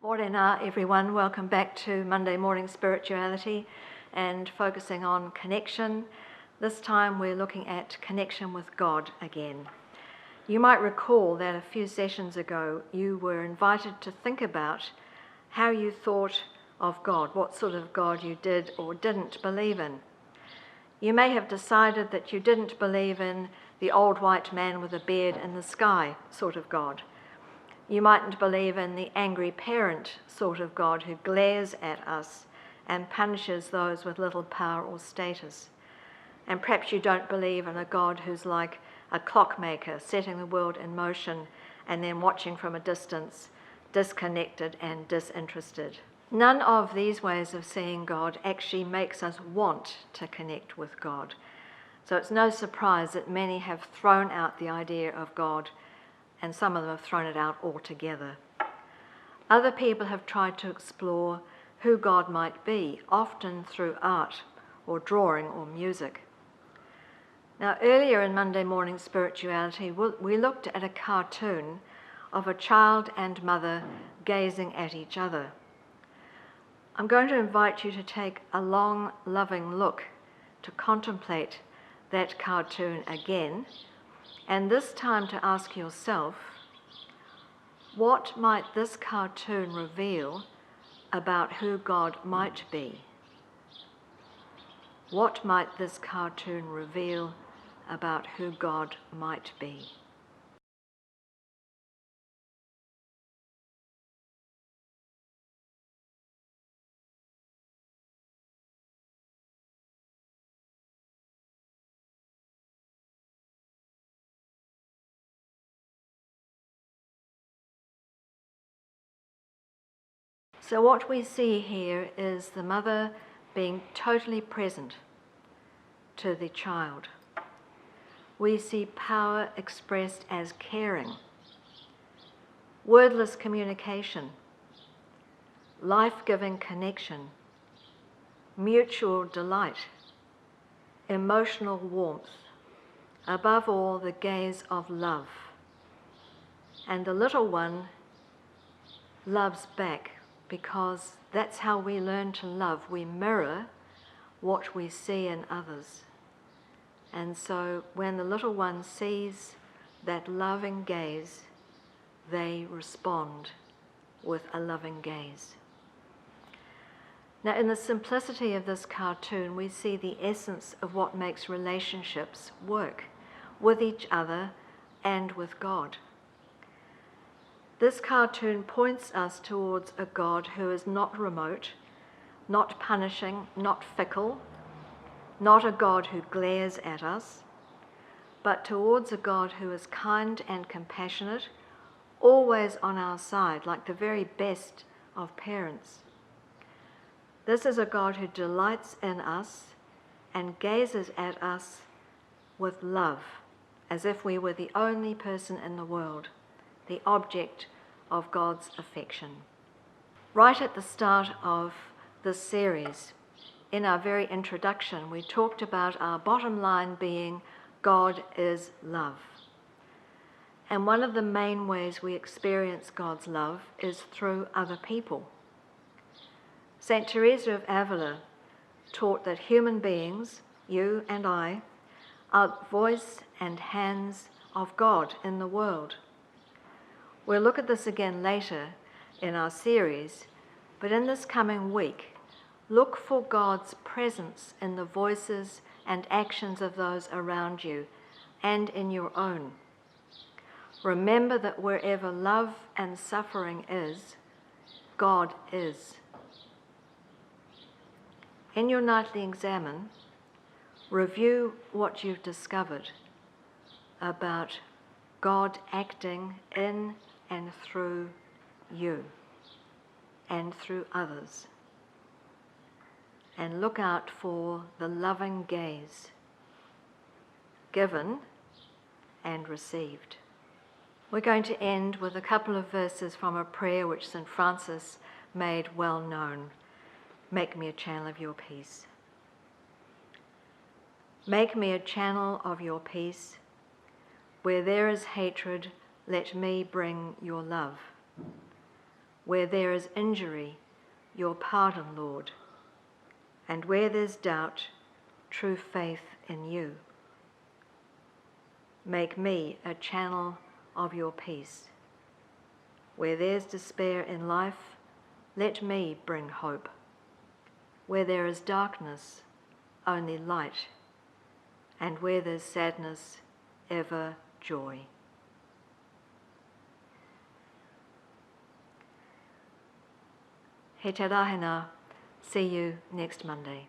Morena, everyone. Welcome back to Monday Morning Spirituality and focusing on connection. This time we're looking at connection with God again. You might recall that a few sessions ago you were invited to think about how you thought of God, what sort of God you did or didn't believe in. You may have decided that you didn't believe in the old white man with a beard in the sky sort of God. You mightn't believe in the angry parent sort of God who glares at us and punishes those with little power or status. And perhaps you don't believe in a God who's like a clockmaker, setting the world in motion and then watching from a distance, disconnected and disinterested. None of these ways of seeing God actually makes us want to connect with God. So it's no surprise that many have thrown out the idea of God, and some of them have thrown it out altogether. Other people have tried to explore who God might be, often through art or drawing or music. Now, earlier in Monday Morning Spirituality, we looked at a cartoon of a child and mother gazing at each other. I'm going to invite you to take a long, loving look to contemplate that cartoon again, and this time to ask yourself, what might this cartoon reveal about who God might be? What might this cartoon reveal about who God might be? So what we see here is the mother being totally present to the child. We see power expressed as caring, wordless communication, life-giving connection, mutual delight, emotional warmth, above all the gaze of love. And the little one loves back, because that's how we learn to love. We mirror what we see in others. And so when the little one sees that loving gaze, they respond with a loving gaze. Now, in the simplicity of this cartoon, we see the essence of what makes relationships work with each other and with God. This cartoon points us towards a God who is not remote, not punishing, not fickle, not a God who glares at us, but towards a God who is kind and compassionate, always on our side, like the very best of parents. This is a God who delights in us and gazes at us with love, as if we were the only person in the world, the object of God's affection. Right at the start of this series, in our very introduction, we talked about our bottom line being God is love. And one of the main ways we experience God's love is through other people. Saint Teresa of Avila taught that human beings, you and I, are voice and hands of God in the world. We'll look at this again later in our series, but in this coming week, look for God's presence in the voices and actions of those around you and in your own. Remember that wherever love and suffering is, God is. In your nightly examine, review what you've discovered about God acting in and through you and through others. And look out for the loving gaze, given and received. We're going to end with a couple of verses from a prayer which St. Francis made well known. Make me a channel of your peace. Make me a channel of your peace. Where there is hatred, let me bring your love. Where there is injury, your pardon, Lord. And where there's doubt, true faith in you. Make me a channel of your peace. Where there's despair in life, let me bring hope. Where there is darkness, only light. And where there's sadness, ever joy. He te rahina. See you next Monday.